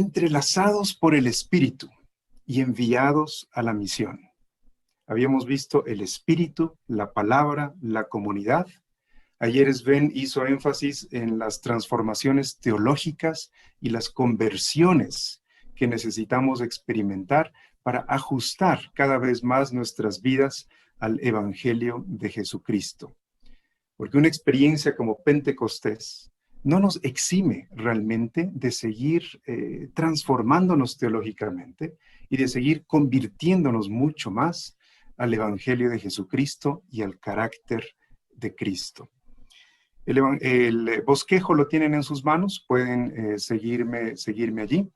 entrelazados por el Espíritu y enviados a la misión. Habíamos visto el Espíritu, la palabra, la comunidad. Ayer Sven hizo énfasis en las transformaciones teológicas y las conversiones que necesitamos experimentar para ajustar cada vez más nuestras vidas al Evangelio de Jesucristo. Porque una experiencia como Pentecostés no nos exime realmente de seguir transformándonos teológicamente y de seguir convirtiéndonos mucho más al Evangelio de Jesucristo y al carácter de Cristo. El bosquejo lo tienen en sus manos, pueden seguirme allí.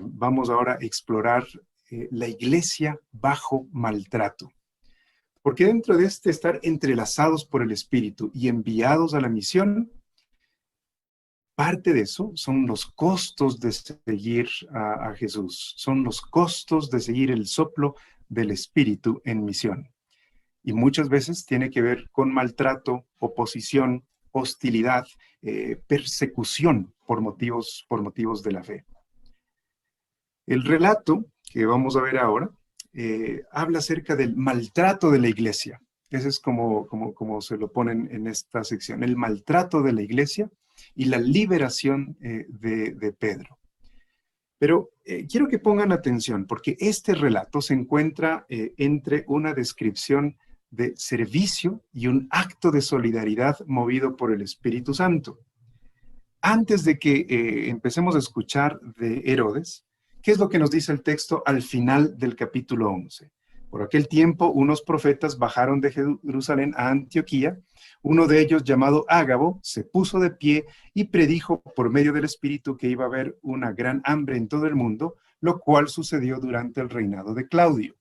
Vamos ahora a explorar la iglesia bajo maltrato. Porque dentro de este estar entrelazados por el Espíritu y enviados a la misión, parte de eso son los costos de seguir a Jesús, son los costos de seguir el soplo del Espíritu en misión. Y muchas veces tiene que ver con maltrato, oposición, hostilidad, persecución por motivos de la fe. El relato que vamos a ver ahora habla acerca del maltrato de la iglesia. Ese es como se lo ponen en esta sección, el maltrato de la iglesia y la liberación de Pedro. Pero quiero que pongan atención, porque este relato se encuentra entre una descripción de servicio y un acto de solidaridad movido por el Espíritu Santo. Antes de que empecemos a escuchar de Herodes, ¿qué es lo que nos dice el texto al final del capítulo 11? Por aquel tiempo, unos profetas bajaron de Jerusalén a Antioquía. Uno de ellos, llamado Ágabo, se puso de pie y predijo por medio del Espíritu que iba a haber una gran hambre en todo el mundo, lo cual sucedió durante el reinado de Claudio.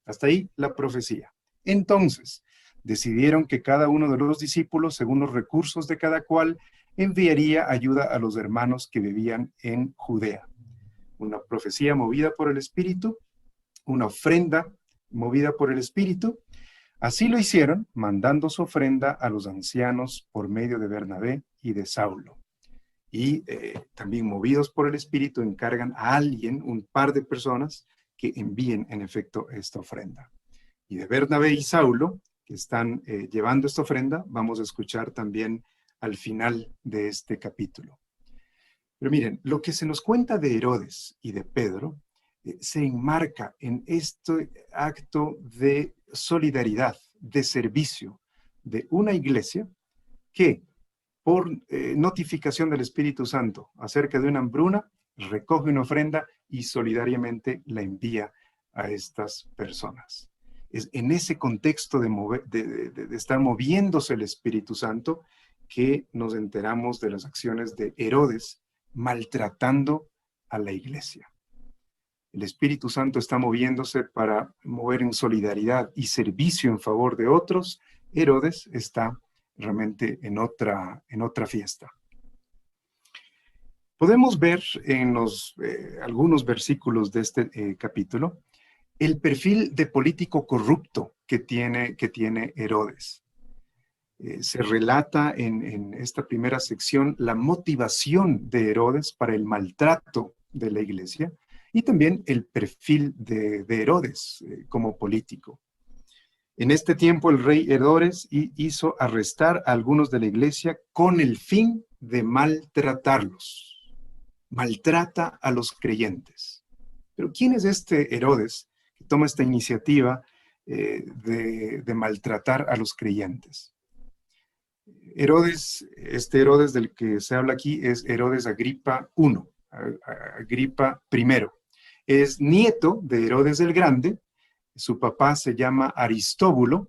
Hasta ahí la profecía. Entonces, decidieron que cada uno de los discípulos, según los recursos de cada cual, enviaría ayuda a los hermanos que vivían en Judea. Una profecía movida por el Espíritu, una ofrenda movida por el Espíritu. Así lo hicieron, mandando su ofrenda a los ancianos por medio de Bernabé y de Saulo. Y también movidos por el Espíritu encargan a alguien, un par de personas, que envíen en efecto esta ofrenda. Y de Bernabé y Saulo, que están llevando esta ofrenda, vamos a escuchar también al final de este capítulo. Pero miren, lo que se nos cuenta de Herodes y de Pedro se enmarca en este acto de solidaridad, de servicio de una iglesia que, por notificación del Espíritu Santo acerca de una hambruna, recoge una ofrenda y solidariamente la envía a estas personas. Es en ese contexto de estar moviéndose el Espíritu Santo que nos enteramos de las acciones de Herodes maltratando a la iglesia. El Espíritu Santo está moviéndose para mover en solidaridad y servicio en favor de otros. Herodes está realmente en otra fiesta. Podemos ver en algunos versículos de este capítulo el perfil de político corrupto que tiene Herodes. Se relata en esta primera sección la motivación de Herodes para el maltrato de la iglesia y también el perfil de Herodes como político. En este tiempo el rey Herodes hizo arrestar a algunos de la iglesia con el fin de maltratarlos. Maltrata a los creyentes. Pero ¿quién es este Herodes que toma esta iniciativa de maltratar a los creyentes? Este Herodes del que se habla aquí es Herodes Agripa I, Agripa I. Es nieto de Herodes el Grande, su papá se llama Aristóbulo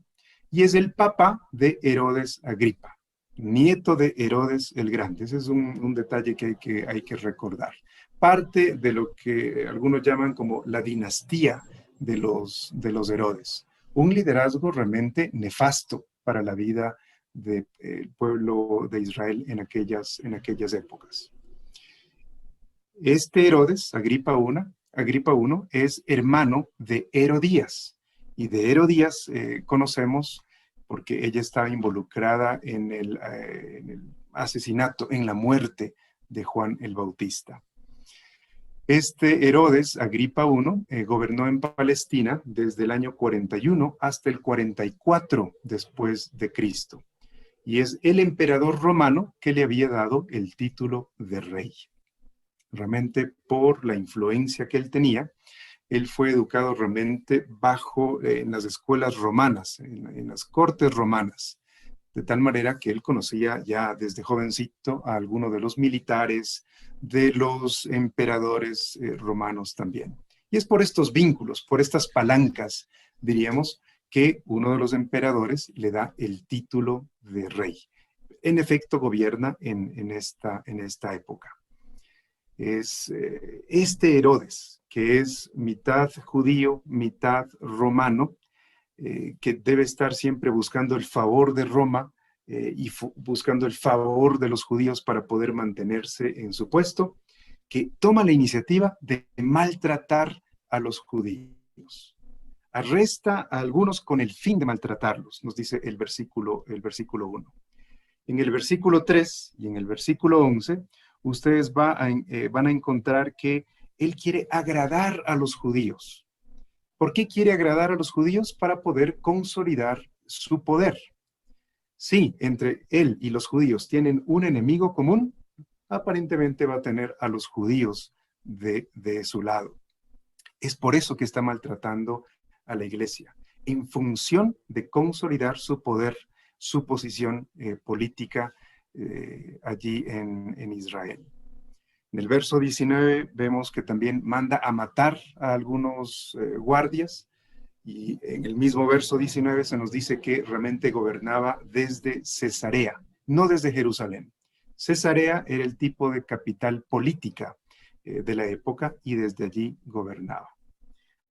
y es el papá de Herodes Agripa, nieto de Herodes el Grande. Ese es un detalle que hay que recordar. Parte de lo que algunos llaman como la dinastía de los Herodes. Un liderazgo realmente nefasto para la vida del pueblo de Israel en aquellas épocas. Este Herodes, Agripa I, es hermano de Herodías. Y de Herodías conocemos porque ella estaba involucrada en el asesinato, en la muerte de Juan el Bautista. Este Herodes Agripa I gobernó en Palestina desde el año 41 hasta el 44 después de Cristo. Y es el emperador romano que le había dado el título de rey. Realmente por la influencia que él tenía, él fue educado realmente en las escuelas romanas, en las cortes romanas, de tal manera que él conocía ya desde jovencito a algunos de los militares, de los emperadores romanos también. Y es por estos vínculos, por estas palancas, diríamos, que uno de los emperadores le da el título de rey. En efecto, gobierna en esta época. Es este Herodes, que es mitad judío, mitad romano, que debe estar siempre buscando el favor de Roma y buscando el favor de los judíos para poder mantenerse en su puesto, que toma la iniciativa de maltratar a los judíos. Arresta a algunos con el fin de maltratarlos, nos dice el versículo 1. En el versículo 3 y en el versículo 11, ustedes van a encontrar que él quiere agradar a los judíos. ¿Por qué quiere agradar a los judíos? Para poder consolidar su poder. Sí, entre él y los judíos tienen un enemigo común, aparentemente va a tener a los judíos de su lado. Es por eso que está maltratando a la iglesia, en función de consolidar su poder, su posición política allí en Israel. En el verso 19 vemos que también manda a matar a algunos guardias, y en el mismo verso 19 se nos dice que realmente gobernaba desde Cesarea, no desde Jerusalén. Cesarea era el tipo de capital política de la época y desde allí gobernaba.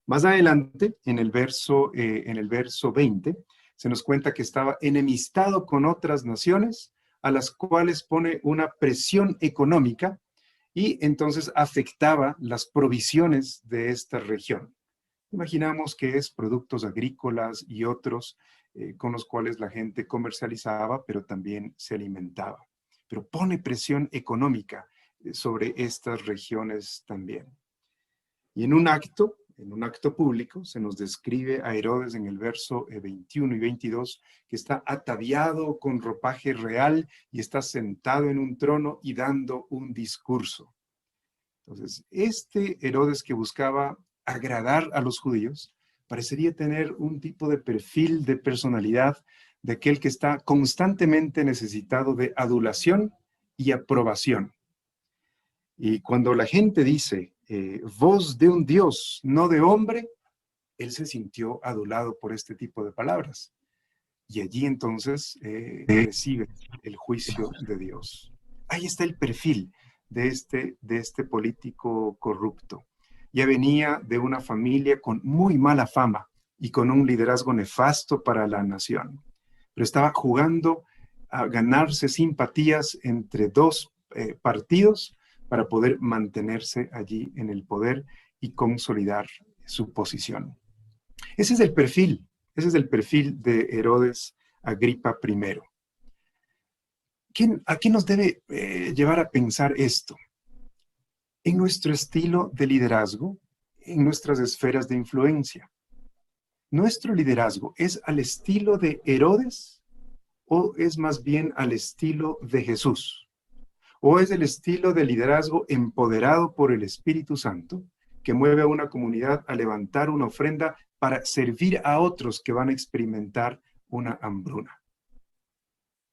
Más adelante, en el verso 20, se nos cuenta que estaba enemistado con otras naciones a las cuales pone una presión económica y entonces afectaba las provisiones de esta región. Imaginamos que es productos agrícolas y otros con los cuales la gente comercializaba, pero también se alimentaba. Pero pone presión económica sobre estas regiones también. Y en un acto público, se nos describe a Herodes en el verso 21 y 22, que está ataviado con ropaje real y está sentado en un trono y dando un discurso. Entonces, este Herodes que buscaba agradar a los judíos, parecería tener un tipo de perfil de personalidad de aquel que está constantemente necesitado de adulación y aprobación. Y cuando la gente dice, voz de un Dios, no de hombre, él se sintió adulado por este tipo de palabras. Y allí entonces recibe el juicio de Dios. Ahí está el perfil de este político corrupto. Ya venía de una familia con muy mala fama y con un liderazgo nefasto para la nación. Pero estaba jugando a ganarse simpatías entre dos partidos para poder mantenerse allí en el poder y consolidar su posición. Ese es el perfil de Herodes Agripa I. ¿A qué nos debe llevar a pensar esto? En nuestro estilo de liderazgo, en nuestras esferas de influencia. ¿Nuestro liderazgo es al estilo de Herodes o es más bien al estilo de Jesús? ¿O es el estilo de liderazgo empoderado por el Espíritu Santo que mueve a una comunidad a levantar una ofrenda para servir a otros que van a experimentar una hambruna?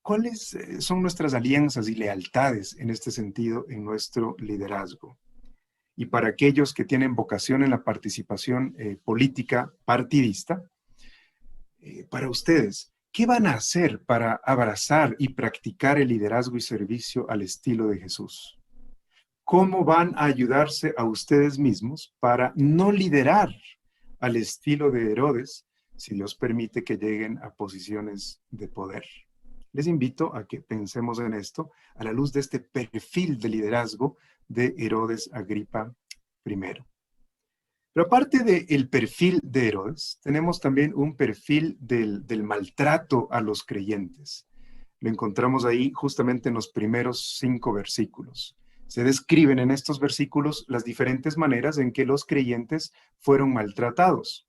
¿Cuáles son nuestras alianzas y lealtades en este sentido en nuestro liderazgo? Y para aquellos que tienen vocación en la participación política partidista, para ustedes, ¿qué van a hacer para abrazar y practicar el liderazgo y servicio al estilo de Jesús? ¿Cómo van a ayudarse a ustedes mismos para no liderar al estilo de Herodes, si Dios permite que lleguen a posiciones de poder? Les invito a que pensemos en esto a la luz de este perfil de liderazgo de Herodes Agripa I. Pero aparte del perfil de Herodes, tenemos también un perfil del maltrato a los creyentes. Lo encontramos ahí justamente en los primeros 5 versículos. Se describen en estos versículos las diferentes maneras en que los creyentes fueron maltratados.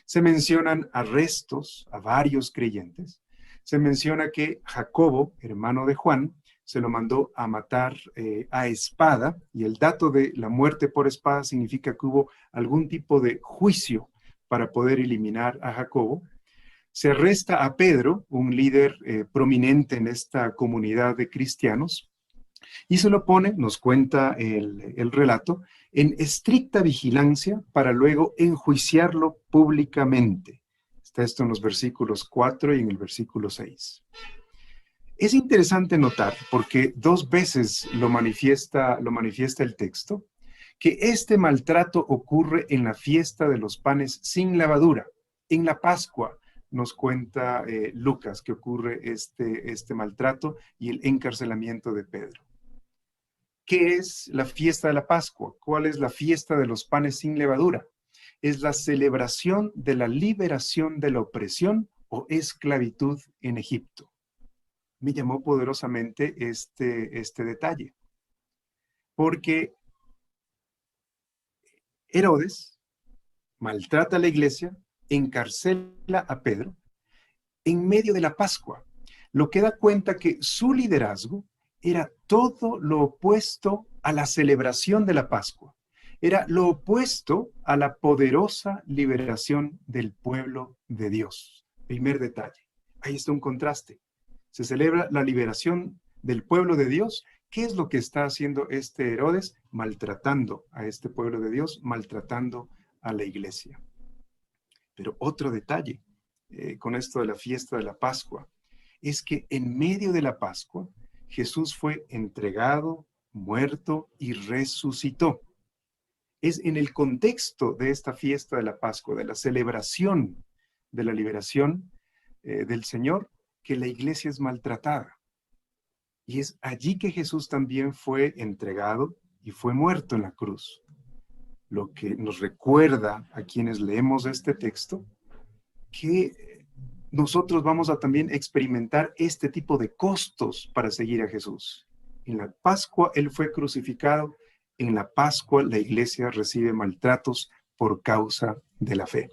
Se mencionan arrestos a varios creyentes. Se menciona que Jacobo, hermano de Juan, se lo mandó a matar a espada, y el dato de la muerte por espada significa que hubo algún tipo de juicio para poder eliminar a Jacobo. Se arresta a Pedro, un líder prominente en esta comunidad de cristianos, y se lo pone, nos cuenta el relato, en estricta vigilancia para luego enjuiciarlo públicamente. Está esto en los versículos 4 y en el versículo 6. Es interesante notar, porque 2 veces lo manifiesta el texto, que este maltrato ocurre en la fiesta de los panes sin levadura, en la Pascua. Nos cuenta Lucas que ocurre este maltrato y el encarcelamiento de Pedro. ¿Qué es la fiesta de la Pascua? ¿Cuál es la fiesta de los panes sin levadura? Es la celebración de la liberación de la opresión o esclavitud en Egipto. Me llamó poderosamente este detalle, porque Herodes maltrata a la iglesia, encarcela a Pedro en medio de la Pascua, lo que da cuenta que su liderazgo era todo lo opuesto a la celebración de la Pascua. Era lo opuesto a la poderosa liberación del pueblo de Dios. Primer detalle. Ahí está un contraste. Se celebra la liberación del pueblo de Dios. ¿Qué es lo que está haciendo este Herodes? Maltratando a este pueblo de Dios, maltratando a la iglesia. Pero otro detalle con esto de la fiesta de la Pascua es que en medio de la Pascua Jesús fue entregado, muerto y resucitó. Es en el contexto de esta fiesta de la Pascua, de la celebración de la liberación del Señor, que la iglesia es maltratada. Y es allí que Jesús también fue entregado y fue muerto en la cruz. Lo que nos recuerda a quienes leemos este texto que nosotros vamos a también experimentar este tipo de costos para seguir a Jesús. En la Pascua Él fue crucificado, en la Pascua la iglesia recibe maltratos por causa de la fe.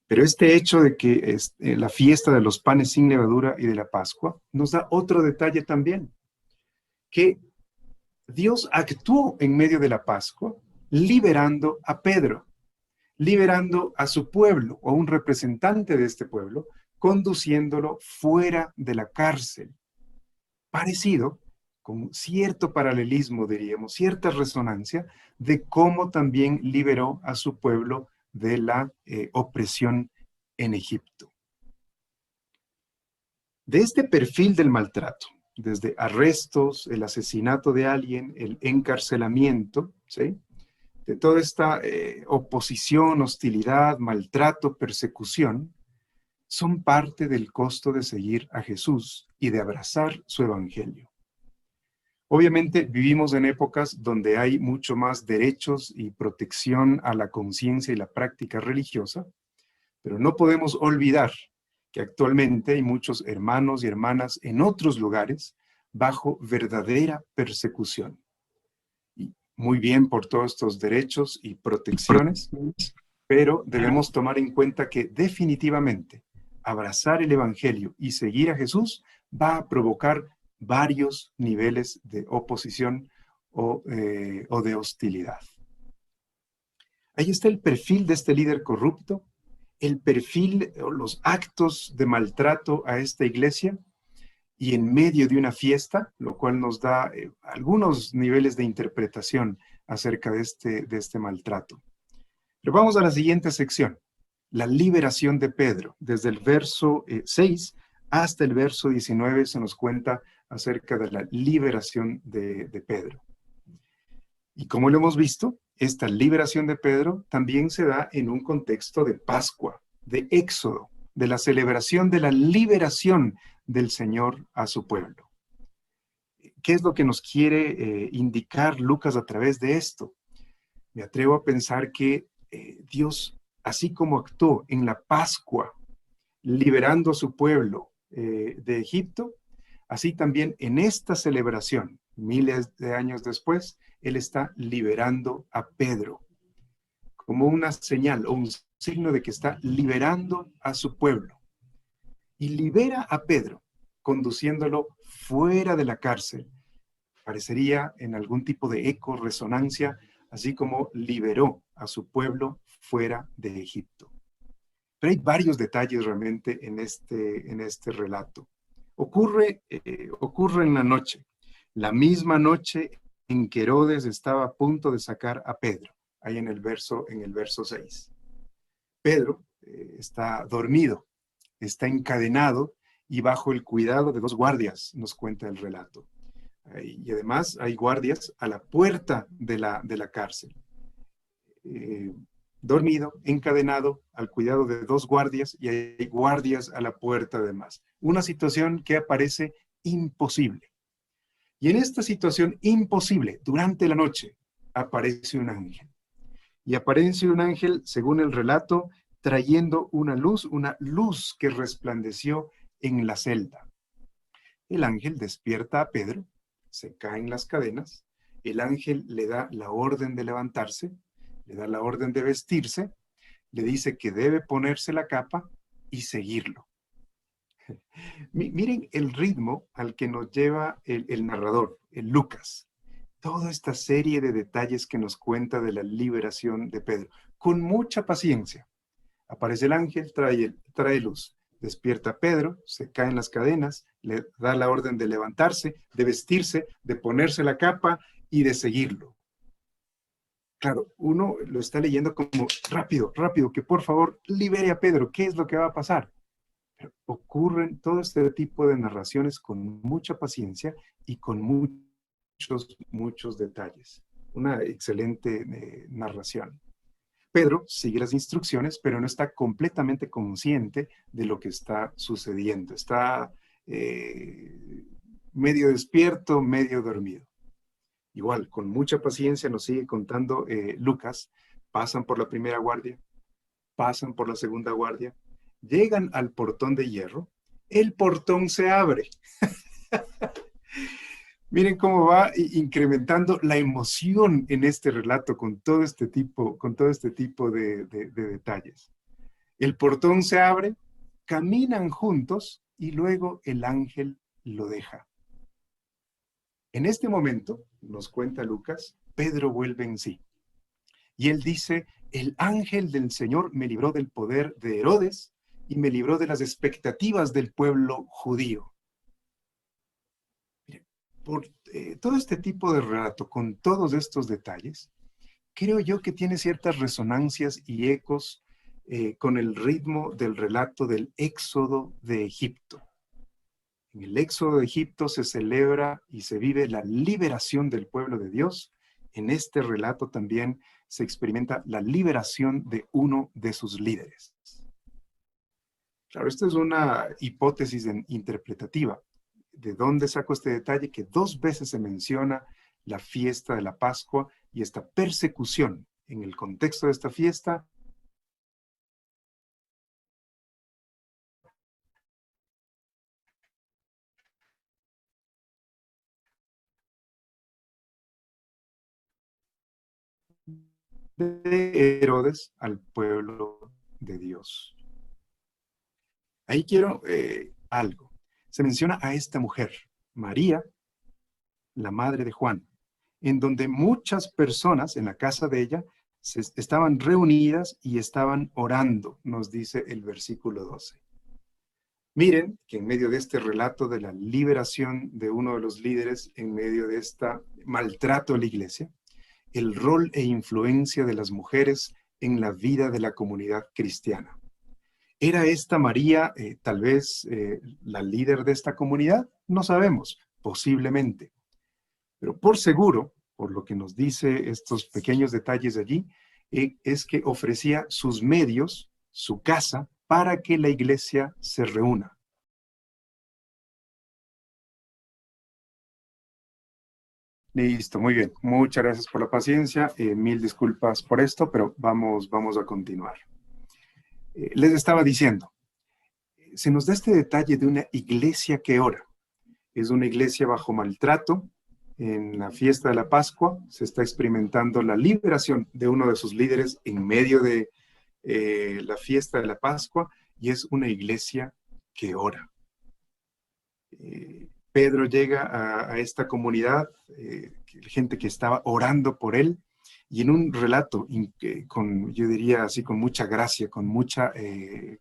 Pero este hecho de que es la fiesta de los panes sin levadura y de la Pascua nos da otro detalle también, que Dios actuó en medio de la Pascua liberando a Pedro, liberando a su pueblo o a un representante de este pueblo, conduciéndolo fuera de la cárcel. Parecido, con cierto paralelismo, diríamos, cierta resonancia de cómo también liberó a su pueblo de la opresión en Egipto. De este perfil del maltrato, desde arrestos, el asesinato de alguien, el encarcelamiento, ¿sí?, de toda esta oposición, hostilidad, maltrato, persecución, son parte del costo de seguir a Jesús y de abrazar su evangelio. Obviamente vivimos en épocas donde hay mucho más derechos y protección a la conciencia y la práctica religiosa, pero no podemos olvidar que actualmente hay muchos hermanos y hermanas en otros lugares bajo verdadera persecución. Muy bien por todos estos derechos y protecciones, pero debemos tomar en cuenta que definitivamente abrazar el evangelio y seguir a Jesús va a provocar varios niveles de oposición o de hostilidad. Ahí está el perfil de este líder corrupto, el perfil o los actos de maltrato a esta iglesia, y en medio de una fiesta, lo cual nos da algunos niveles de interpretación acerca de este maltrato. Pero vamos a la siguiente sección, la liberación de Pedro. Desde el verso 6 hasta el verso 19 se nos cuenta acerca de la liberación de Pedro. Y como lo hemos visto, esta liberación de Pedro también se da en un contexto de Pascua, de Éxodo, de la celebración de la liberación del Señor a su pueblo. ¿Qué es lo que nos quiere indicar Lucas a través de esto? Me atrevo a pensar que Dios, así como actuó en la Pascua, liberando a su pueblo de Egipto, así también en esta celebración miles de años después, él está liberando a Pedro como una señal o un signo de que está liberando a su pueblo. Y libera a Pedro, conduciéndolo fuera de la cárcel. Parecería en algún tipo de eco, resonancia, así como liberó a su pueblo fuera de Egipto. Pero hay varios detalles realmente en este relato. Ocurre en la noche, la misma noche en que Herodes estaba a punto de sacar a Pedro, ahí en el verso 6. Pedro está dormido, está encadenado y bajo el cuidado de 2 guardias, nos cuenta el relato. Y además hay guardias a la puerta de la cárcel. Dormido, encadenado, al cuidado de 2 guardias y hay guardias a la puerta además. Una situación que parece imposible. Y en esta situación imposible, durante la noche, aparece un ángel. Y aparece un ángel, según el relato, trayendo una luz que resplandeció en la celda. El ángel despierta a Pedro, se caen las cadenas, el ángel le da la orden de levantarse, le da la orden de vestirse, le dice que debe ponerse la capa y seguirlo. Miren el ritmo al que nos lleva el narrador, el Lucas. Toda esta serie de detalles que nos cuenta de la liberación de Pedro. Con mucha paciencia. Aparece el ángel, trae luz. Despierta a Pedro, se caen las cadenas, le da la orden de levantarse, de vestirse, de ponerse la capa y de seguirlo. Claro, uno lo está leyendo como rápido, rápido, que por favor libere a Pedro. ¿Qué es lo que va a pasar? Pero ocurren todo este tipo de narraciones con mucha paciencia y con muchos detalles. Una excelente narración. Pedro sigue las instrucciones, pero no está completamente consciente de lo que está sucediendo. Está medio despierto, medio dormido. Igual, con mucha paciencia nos sigue contando Lucas. Pasan por la primera guardia, pasan por la segunda guardia, llegan al portón de hierro, el portón se abre. Miren cómo va incrementando la emoción en este relato con todo este tipo de detalles. El portón se abre, caminan juntos y luego el ángel lo deja. En este momento, nos cuenta Lucas, Pedro vuelve en sí. Y él dice, el ángel del Señor me libró del poder de Herodes y me libró de las expectativas del pueblo judío. Por todo este tipo de relato, con todos estos detalles, creo yo que tiene ciertas resonancias y ecos con el ritmo del relato del éxodo de Egipto. En el éxodo de Egipto se celebra y se vive la liberación del pueblo de Dios. En este relato también se experimenta la liberación de uno de sus líderes. Claro, esto es una hipótesis interpretativa. ¿De dónde saco este detalle? Que 2 veces se menciona la fiesta de la Pascua y esta persecución en el contexto de esta fiesta. De Herodes al pueblo de Dios. Ahí quiero algo. Se menciona a esta mujer, María, la madre de Juan, en donde muchas personas en la casa de ella estaban reunidas y estaban orando, nos dice el versículo 12. Miren que en medio de este relato de la liberación de uno de los líderes, en medio de este maltrato a la iglesia, el rol e influencia de las mujeres en la vida de la comunidad cristiana. ¿Era esta María tal vez la líder de esta comunidad? No sabemos, posiblemente. Pero por seguro, por lo que nos dice estos pequeños detalles de allí, es que ofrecía sus medios, su casa, para que la iglesia se reúna. Listo, muy bien. Muchas gracias por la paciencia. Mil disculpas por esto, pero vamos a continuar. Les estaba diciendo, se nos da este detalle de una iglesia que ora. Es una iglesia bajo maltrato, en la fiesta de la Pascua, se está experimentando la liberación de uno de sus líderes en medio de la fiesta de la Pascua, y es una iglesia que ora. Pedro llega a esta comunidad, gente que estaba orando por él, y en un relato con, yo diría así, con mucha gracia, con mucha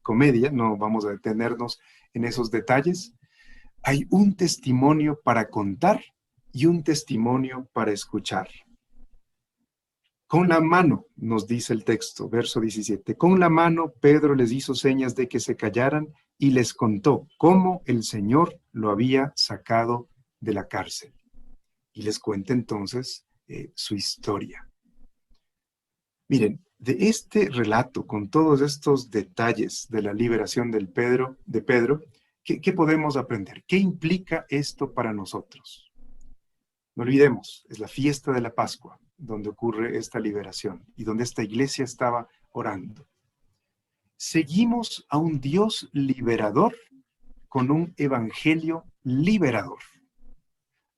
comedia, no vamos a detenernos en esos detalles, hay un testimonio para contar y un testimonio para escuchar. Con la mano, nos dice el texto, verso 17, con la mano Pedro les hizo señas de que se callaran y les contó cómo el Señor lo había sacado de la cárcel. Y les cuenta entonces su historia. Miren, de este relato, con todos estos detalles de la liberación de Pedro, ¿qué podemos aprender? ¿Qué implica esto para nosotros? No olvidemos, es la fiesta de la Pascua donde ocurre esta liberación y donde esta iglesia estaba orando. Seguimos a un Dios liberador con un evangelio liberador.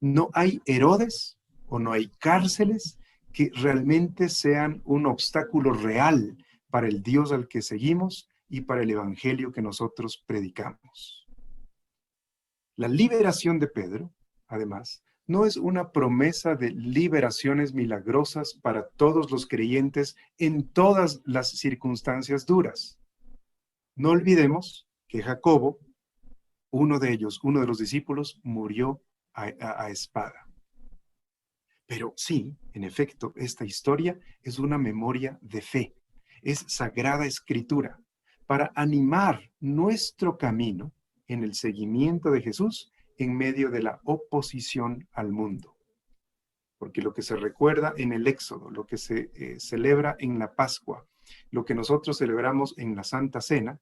No hay Herodes o no hay cárceles que realmente sean un obstáculo real para el Dios al que seguimos y para el evangelio que nosotros predicamos. La liberación de Pedro, además, no es una promesa de liberaciones milagrosas para todos los creyentes en todas las circunstancias duras. No olvidemos que Jacobo, uno de los discípulos, murió a espada. Pero sí, en efecto, esta historia es una memoria de fe, es sagrada escritura, para animar nuestro camino en el seguimiento de Jesús en medio de la oposición al mundo. Porque lo que se recuerda en el Éxodo, lo que se celebra en la Pascua, lo que nosotros celebramos en la Santa Cena,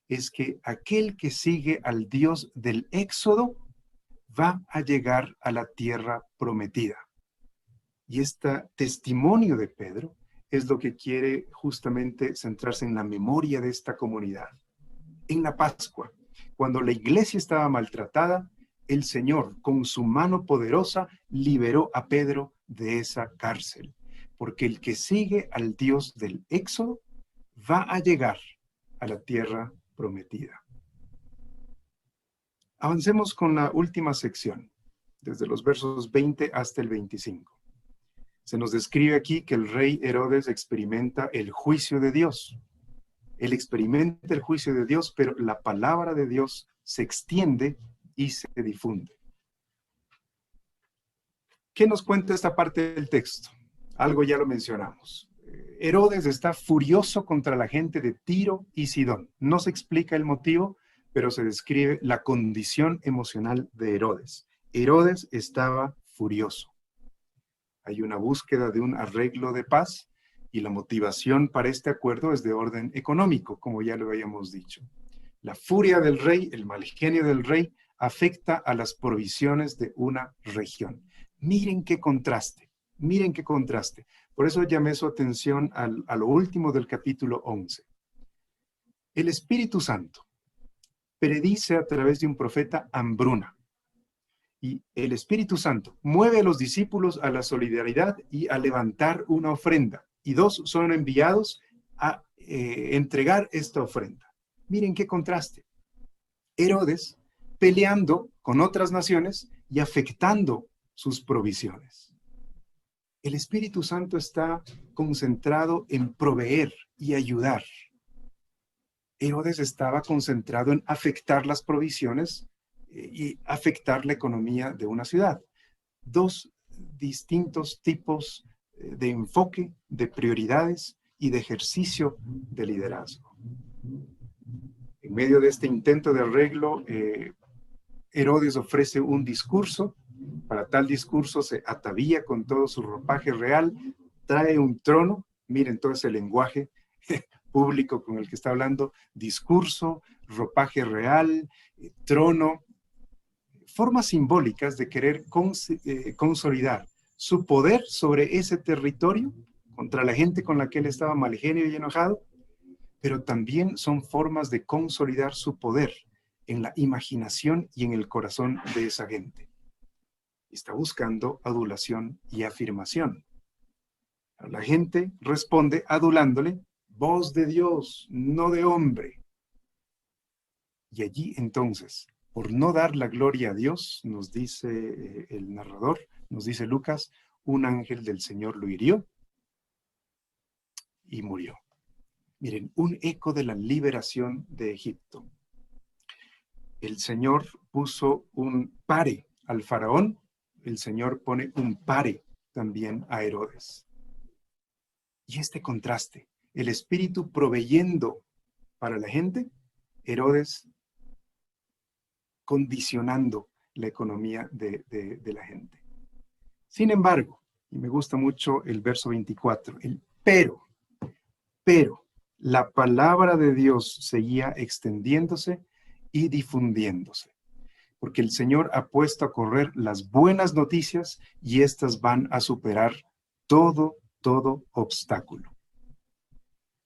es que aquel que sigue al Dios del Éxodo va a llegar a la tierra prometida. Y este testimonio de Pedro es lo que quiere justamente centrarse en la memoria de esta comunidad. En la Pascua, cuando la iglesia estaba maltratada, el Señor, con su mano poderosa, liberó a Pedro de esa cárcel. Porque el que sigue al Dios del Éxodo va a llegar a la tierra prometida. Avancemos con la última sección, desde los versos 20 hasta el 25. Se nos describe aquí que el rey Herodes experimenta el juicio de Dios. Él experimenta el juicio de Dios, pero la palabra de Dios se extiende y se difunde. ¿Qué nos cuenta esta parte del texto? Algo ya lo mencionamos. Herodes está furioso contra la gente de Tiro y Sidón. No se explica el motivo, pero se describe la condición emocional de Herodes. Herodes estaba furioso. Hay una búsqueda de un arreglo de paz y la motivación para este acuerdo es de orden económico, como ya lo habíamos dicho. La furia del rey, el mal genio del rey, afecta a las provisiones de una región. Miren qué contraste, miren qué contraste. Por eso llamé su atención a lo último del capítulo 11. El Espíritu Santo predice a través de un profeta hambruna. Y el Espíritu Santo mueve a los discípulos a la solidaridad y a levantar una ofrenda. Y dos son enviados a entregar esta ofrenda. Miren qué contraste. Herodes peleando con otras naciones y afectando sus provisiones. El Espíritu Santo está concentrado en proveer y ayudar. Herodes estaba concentrado en afectar las provisiones y afectar la economía de una ciudad. Dos distintos tipos de enfoque, de prioridades y de ejercicio de liderazgo. En medio de este intento de arreglo, Herodes ofrece un discurso. Para tal discurso se atavía con todo su ropaje real, trae un trono, miren todo ese lenguaje público con el que está hablando, discurso, ropaje real, trono, formas simbólicas de querer consolidar su poder sobre ese territorio contra la gente con la que él estaba mal genio y enojado, pero también son formas de consolidar su poder en la imaginación y en el corazón de esa gente. Está buscando adulación y afirmación. La gente responde adulándole, voz de Dios, no de hombre. Y allí entonces, por no dar la gloria a Dios, nos dice el narrador, nos dice Lucas, un ángel del Señor lo hirió y murió. Miren, un eco de la liberación de Egipto. El Señor puso un pare al faraón, el Señor pone un pare también a Herodes. Y este contraste, el Espíritu proveyendo para la gente, Herodes condicionando la economía de la gente. Sin embargo, y me gusta mucho el verso 24, el pero, la palabra de Dios seguía extendiéndose y difundiéndose, porque el Señor ha puesto a correr las buenas noticias y éstas van a superar todo obstáculo.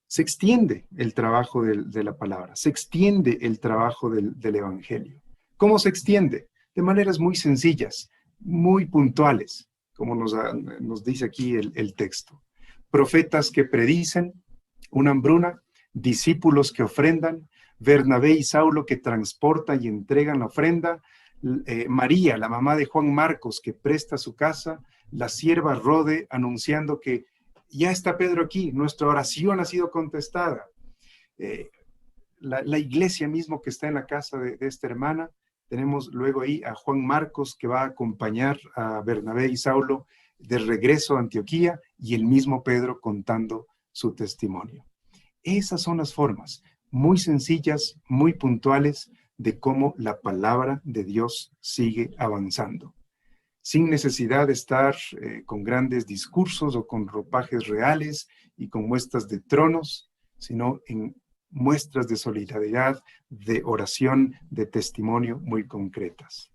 Se extiende el trabajo de la palabra, se extiende el trabajo del Evangelio. ¿Cómo se extiende? De maneras muy sencillas, muy puntuales, como nos dice aquí el texto. Profetas que predicen una hambruna, discípulos que ofrendan, Bernabé y Saulo que transportan y entregan la ofrenda, María, la mamá de Juan Marcos, que presta su casa, la sierva Rode anunciando que ya está Pedro aquí, nuestra oración ha sido contestada. La iglesia mismo que está en la casa de esta hermana, tenemos luego ahí a Juan Marcos que va a acompañar a Bernabé y Saulo de regreso a Antioquía y el mismo Pedro contando su testimonio. Esas son las formas muy sencillas, muy puntuales de cómo la palabra de Dios sigue avanzando, sin necesidad de estar con grandes discursos o con ropajes reales y con muestras de tronos, sino en muestras de solidaridad, de oración, de testimonio muy concretas.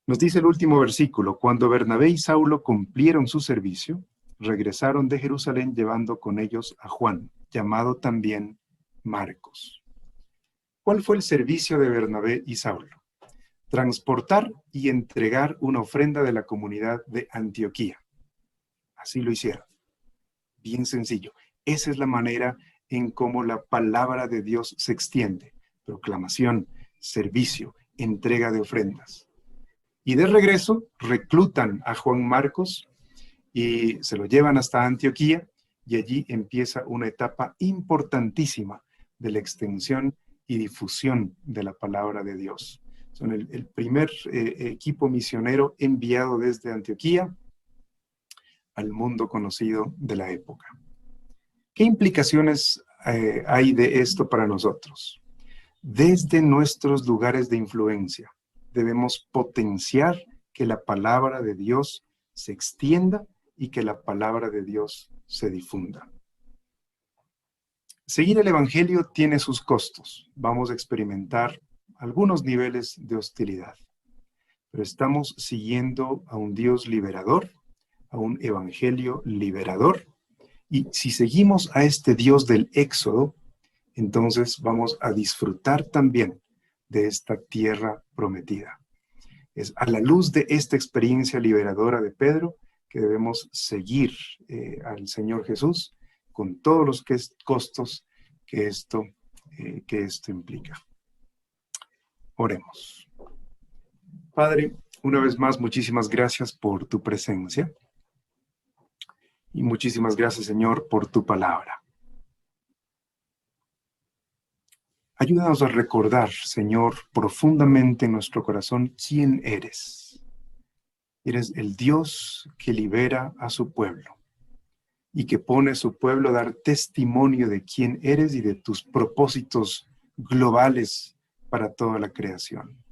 Nos dice el último versículo, cuando Bernabé y Saulo cumplieron su servicio, regresaron de Jerusalén llevando con ellos a Juan, llamado también Marcos. ¿Cuál fue el servicio de Bernabé y Saulo? Transportar y entregar una ofrenda de la comunidad de Antioquía. Así lo hicieron. Bien sencillo. Esa es la manera en cómo la palabra de Dios se extiende. Proclamación, servicio, entrega de ofrendas. Y de regreso reclutan a Juan Marcos y se lo llevan hasta Antioquía y allí empieza una etapa importantísima de la extensión y difusión de la palabra de Dios. Son el primer equipo misionero enviado desde Antioquía al mundo conocido de la época. ¿Qué implicaciones hay de esto para nosotros? Desde nuestros lugares de influencia, debemos potenciar que la palabra de Dios se extienda y que la palabra de Dios se difunda. Seguir el Evangelio tiene sus costos. Vamos a experimentar algunos niveles de hostilidad, pero estamos siguiendo a un Dios liberador, a un Evangelio liberador, y si seguimos a este Dios del Éxodo, entonces vamos a disfrutar también de esta tierra prometida. Es a la luz de esta experiencia liberadora de Pedro que debemos seguir al Señor Jesús con todos los costos que esto implica. Oremos. Padre, una vez más, muchísimas gracias por tu presencia y muchísimas gracias, Señor, por tu palabra. Ayúdanos a recordar, Señor, profundamente en nuestro corazón quién eres. Eres el Dios que libera a su pueblo y que pone a su pueblo a dar testimonio de quién eres y de tus propósitos globales para toda la creación.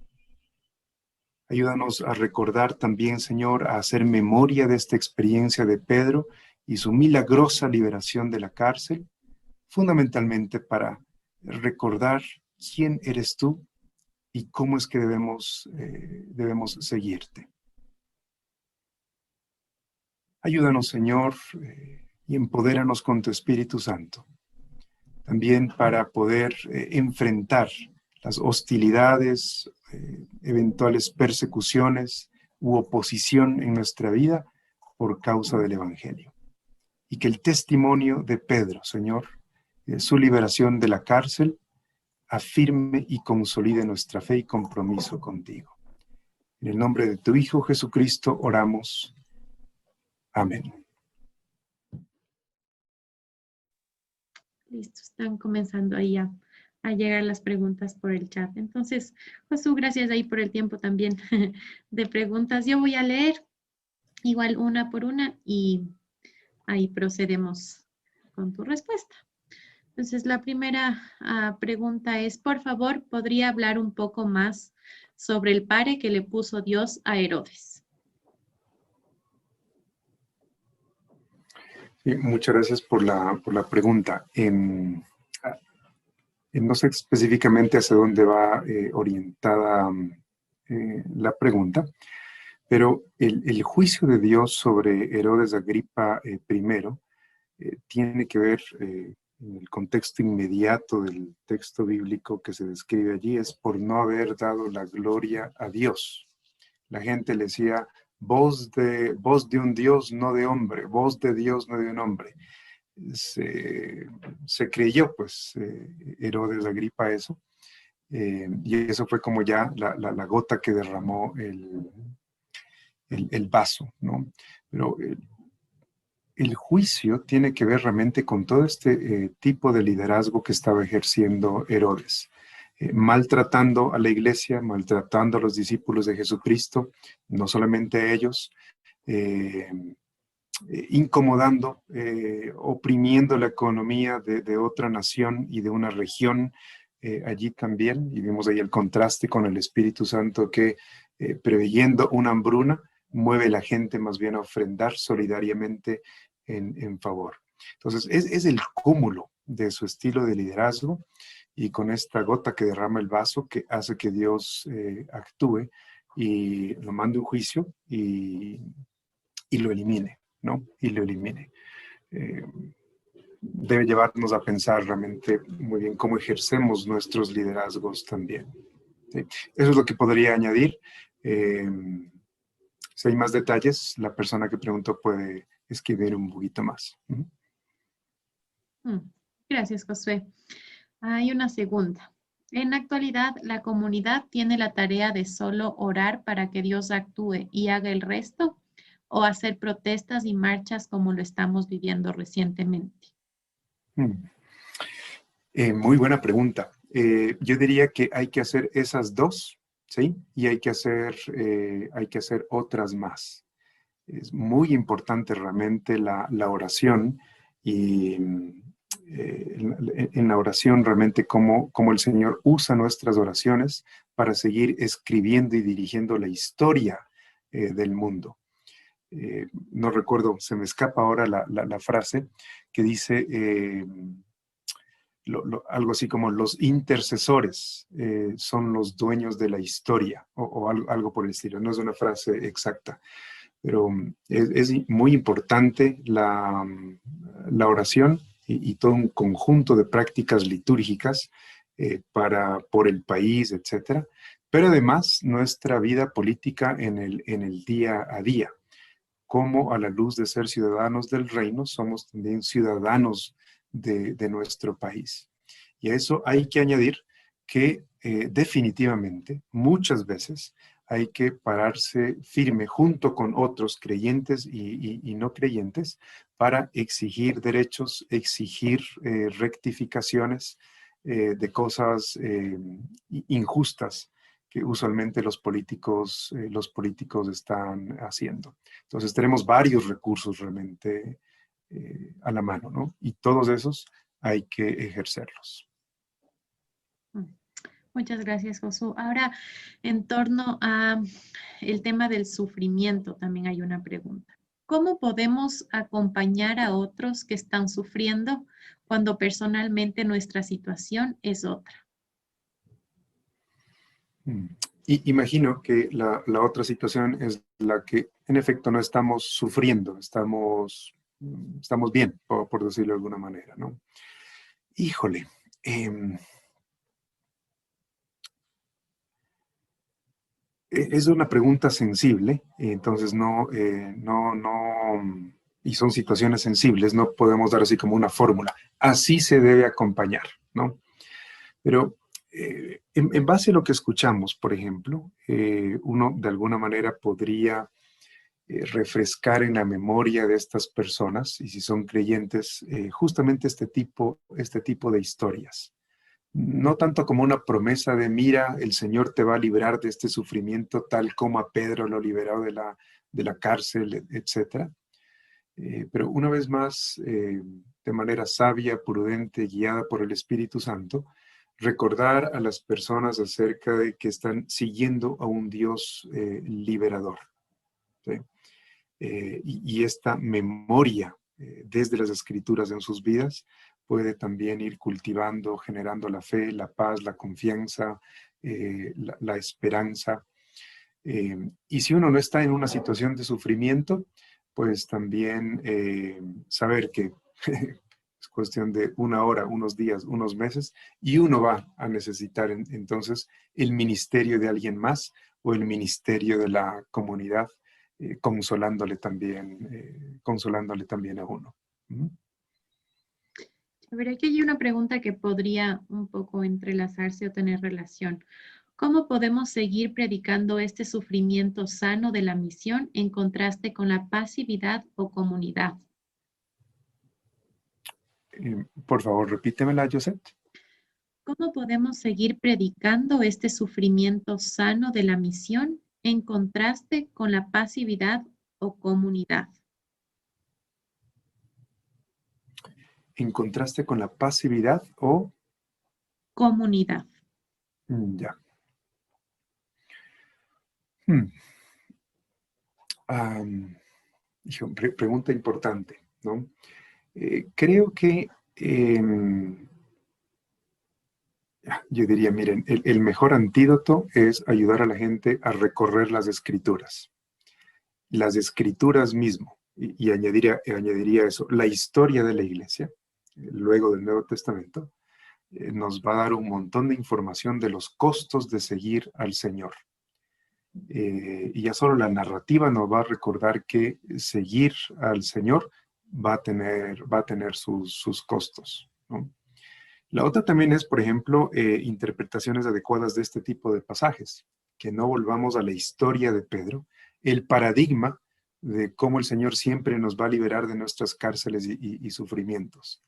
Ayúdanos a recordar también, Señor, a hacer memoria de esta experiencia de Pedro y su milagrosa liberación de la cárcel, fundamentalmente para recordar quién eres tú y cómo es que debemos seguirte. Ayúdanos, Señor, y empodéranos con tu Espíritu Santo, también para poder enfrentar las hostilidades, eventuales persecuciones, u oposición en nuestra vida por causa del Evangelio. Y que el testimonio de Pedro, Señor, su liberación de la cárcel, afirme y consolide nuestra fe y compromiso contigo. En el nombre de tu Hijo Jesucristo oramos. Amén. Listo, están comenzando ahí a llegar las preguntas por el chat. Entonces, Josu, gracias ahí por el tiempo también de preguntas. Yo voy a leer igual una por una y ahí procedemos con tu respuesta. Entonces, la primera pregunta es, por favor, ¿podría hablar un poco más sobre el pare que le puso Dios a Herodes? Sí, muchas gracias por la pregunta. No sé específicamente hacia dónde va orientada la pregunta, pero el juicio de Dios sobre Herodes Agripa I tiene que ver, en el contexto inmediato del texto bíblico que se describe allí, es por no haber dado la gloria a Dios. La gente le decía, voz de un Dios, no de hombre, voz de Dios, no de un hombre. Se creyó, pues, Herodes Agripa eso, y eso fue como ya la gota que derramó el vaso, ¿no? Pero el juicio tiene que ver realmente con todo este tipo de liderazgo que estaba ejerciendo Herodes, maltratando a la iglesia, maltratando a los discípulos de Jesucristo, no solamente a ellos, incomodando, oprimiendo la economía de otra nación y de una región allí también, y vimos ahí el contraste con el Espíritu Santo que, preveyendo una hambruna, mueve a la gente más bien a ofrendar solidariamente en favor. Entonces, es el cúmulo de su estilo de liderazgo y con esta gota que derrama el vaso que hace que Dios actúe y lo mande un juicio y lo elimine, ¿no? Y lo elimine. Debe llevarnos a pensar realmente muy bien cómo ejercemos nuestros liderazgos también. ¿Sí? Eso es lo que podría añadir. Si hay más detalles, la persona que preguntó puede escribir un poquito más. Gracias, Josué. Hay una segunda. En la actualidad, la comunidad tiene la tarea de solo orar para que Dios actúe y haga el resto, o hacer protestas y marchas como lo estamos viviendo recientemente. Muy buena pregunta. Yo diría que hay que hacer esas dos, ¿sí? Y hay que hacer otras más. Es muy importante realmente la oración y en la oración realmente cómo el Señor usa nuestras oraciones para seguir escribiendo y dirigiendo la historia del mundo. No recuerdo, se me escapa ahora la frase que dice algo así como los intercesores son los dueños de la historia o algo por el estilo. No es una frase exacta, pero es muy importante la oración y todo un conjunto de prácticas litúrgicas por el país, etcétera. Pero además nuestra vida política en el día a día, como a la luz de ser ciudadanos del reino, somos también ciudadanos de nuestro país. Y a eso hay que añadir que definitivamente, muchas veces, hay que pararse firme junto con otros creyentes y no creyentes para exigir derechos, exigir rectificaciones de cosas injustas que usualmente los políticos están haciendo. Entonces tenemos varios recursos realmente a la mano, ¿no? Y todos esos hay que ejercerlos. Muchas gracias, Josu. Ahora, en torno a el tema del sufrimiento, también hay una pregunta. ¿Cómo podemos acompañar a otros que están sufriendo cuando personalmente nuestra situación es otra? Y imagino que la otra situación es la que en efecto no estamos sufriendo, estamos bien, por decirlo de alguna manera, ¿no? Híjole, Es una pregunta sensible, entonces y son situaciones sensibles, no podemos dar así como una fórmula. Así se debe acompañar, ¿no? Pero en base a lo que escuchamos, por ejemplo, uno de alguna manera podría refrescar en la memoria de estas personas, y si son creyentes, justamente este tipo de historias. No tanto como una promesa de, mira, el Señor te va a librar de este sufrimiento tal como a Pedro lo liberó de la cárcel, etcétera. Pero una vez más, de manera sabia, prudente, guiada por el Espíritu Santo, recordar a las personas acerca de que están siguiendo a un Dios liberador, ¿sí? Y esta memoria desde las Escrituras en sus vidas puede también ir cultivando, generando la fe, la paz, la confianza, la esperanza. Y si uno no está en una situación de sufrimiento, pues también saber que es cuestión de una hora, unos días, unos meses, y uno va a necesitar entonces el ministerio de alguien más o el ministerio de la comunidad, consolándole también a uno. ¿Mm? A ver, aquí hay una pregunta que podría un poco entrelazarse o tener relación. ¿Cómo podemos seguir predicando este sufrimiento sano de la misión en contraste con la pasividad o comunidad? Por favor, repítemela, Josette. ¿Cómo podemos seguir predicando este sufrimiento sano de la misión en contraste con la pasividad o comunidad? En contraste con la pasividad o... Comunidad. Ya. Hmm. Pregunta importante, ¿no? Creo que yo diría, miren, el mejor antídoto es ayudar a la gente a recorrer las escrituras mismo, y añadiría eso, la historia de la iglesia, luego del Nuevo Testamento, nos va a dar un montón de información de los costos de seguir al Señor. Y ya solo la narrativa nos va a recordar que seguir al Señor va a tener sus costos, ¿no? La otra también es, por ejemplo, interpretaciones adecuadas de este tipo de pasajes, que no volvamos a la historia de Pedro, el paradigma de cómo el Señor siempre nos va a liberar de nuestras cárceles y sufrimientos.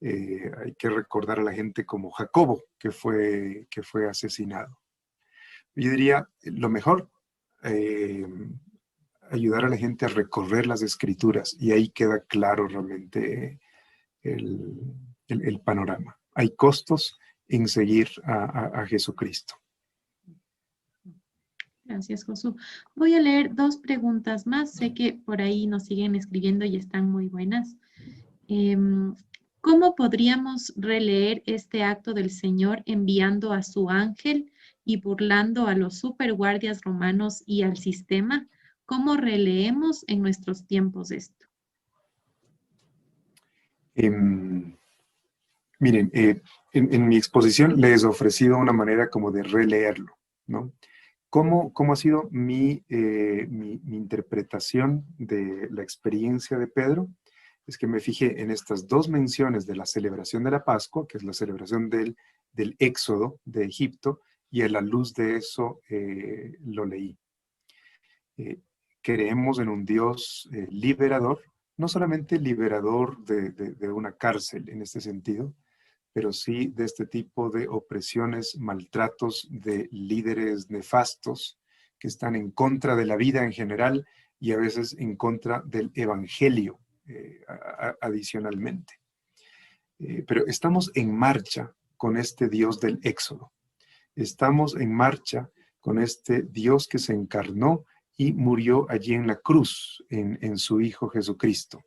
Hay que recordar a la gente como Jacobo, que fue asesinado. Yo diría, lo mejor, eh, ayudar a la gente a recorrer las escrituras, y ahí queda claro realmente el, el panorama. Hay costos en seguir a Jesucristo. Gracias, Josu. Voy a leer dos preguntas más. Sé que por ahí nos siguen escribiendo y están muy buenas. ¿Cómo podríamos releer este acto del Señor enviando a su ángel y burlando a los superguardias romanos y al sistema? ¿Cómo releemos en nuestros tiempos esto? Miren, en mi exposición les he ofrecido una manera como de releerlo, ¿no? ¿Cómo ha sido mi interpretación de la experiencia de Pedro? Es que me fijé en estas dos menciones de la celebración de la Pascua, que es la celebración del éxodo de Egipto, y a la luz de eso lo leí. Creemos en un Dios liberador, no solamente liberador de una cárcel en este sentido, pero sí de este tipo de opresiones, maltratos de líderes nefastos que están en contra de la vida en general y a veces en contra del evangelio adicionalmente. Pero estamos en marcha con este Dios del Éxodo. Estamos en marcha con este Dios que se encarnó y murió allí en la cruz, en su Hijo Jesucristo.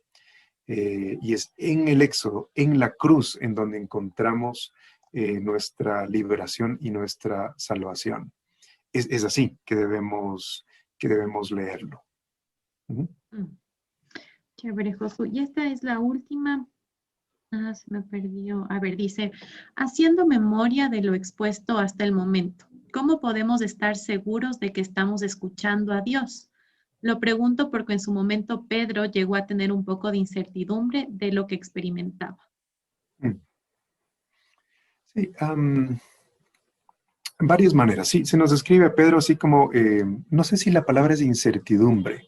Y es en el Éxodo, en la cruz, en donde encontramos nuestra liberación y nuestra salvación. Es así que debemos leerlo. Uh-huh. Chévere, Josu. Y esta es la última. Ah, se me perdió. A ver, dice, haciendo memoria de lo expuesto hasta el momento, ¿cómo podemos estar seguros de que estamos escuchando a Dios? Lo pregunto porque en su momento Pedro llegó a tener un poco de incertidumbre de lo que experimentaba. Mm. Sí, varias maneras. Sí, se nos describe a Pedro así como, no sé si la palabra es incertidumbre,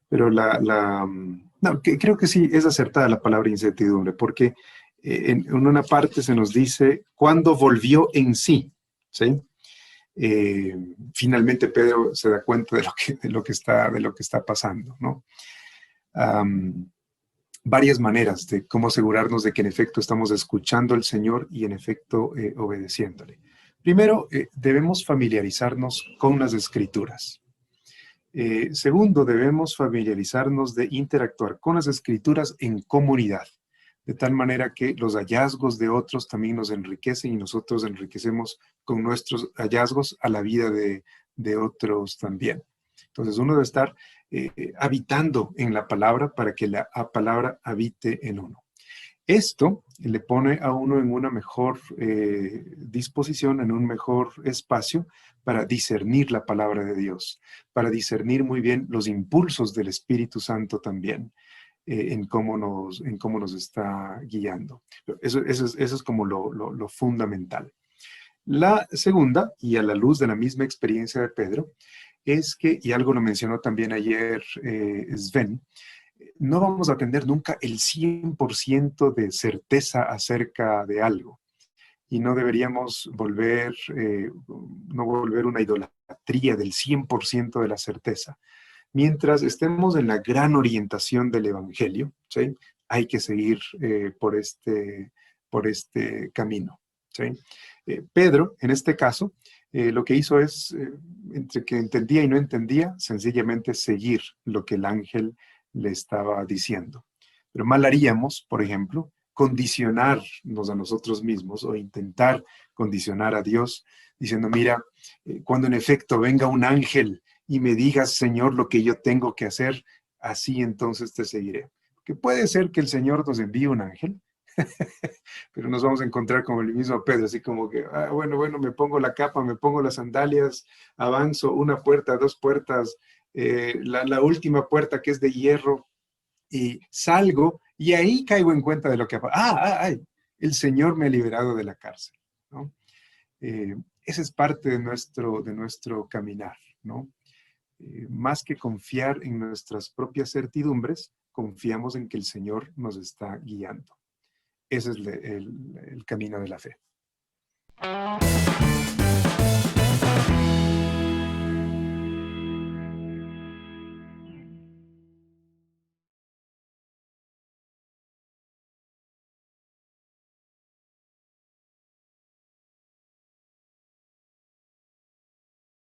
pero no, creo que sí es acertada la palabra incertidumbre, porque en una parte se nos dice cuando volvió en sí, ¿sí? Finalmente Pedro se da cuenta de lo que está pasando, ¿no? Am, Varias maneras de cómo asegurarnos de que en efecto estamos escuchando al Señor y en efecto obedeciéndole. Primero, debemos familiarizarnos con las Escrituras. Segundo, debemos familiarizarnos de interactuar con las Escrituras en comunidad, de tal manera que los hallazgos de otros también nos enriquecen y nosotros enriquecemos con nuestros hallazgos a la vida de otros también. Entonces, uno debe estar habitando en la palabra para que la palabra habite en uno. Esto le pone a uno en una mejor disposición, en un mejor espacio para discernir la palabra de Dios, para discernir muy bien los impulsos del Espíritu Santo también, en cómo nos está guiando. Eso es como lo fundamental. La segunda, y a la luz de la misma experiencia de Pedro, es que, y algo lo mencionó también ayer Sven, no vamos a tener nunca el 100% de certeza acerca de algo. Y no deberíamos no volver una idolatría del 100% de la certeza. Mientras estemos en la gran orientación del Evangelio, ¿sí? Hay que seguir por este camino, ¿sí? Pedro, en este caso, lo que hizo es, entre que entendía y no entendía, sencillamente seguir lo que el ángel le estaba diciendo. Pero mal haríamos, por ejemplo, condicionarnos a nosotros mismos o intentar condicionar a Dios diciendo, mira, cuando en efecto venga un ángel y me digas, Señor, lo que yo tengo que hacer, así entonces te seguiré. Que puede ser que el Señor nos envíe un ángel, pero nos vamos a encontrar como el mismo Pedro, así como que, bueno, me pongo la capa, me pongo las sandalias, avanzo una puerta, dos puertas, la última puerta que es de hierro, y salgo, y ahí caigo en cuenta de lo que ha pasado. El Señor me ha liberado de la cárcel, ¿no? Esa es parte de nuestro caminar, ¿no? Más que confiar en nuestras propias certidumbres, confiamos en que el Señor nos está guiando. Ese es el camino de la fe.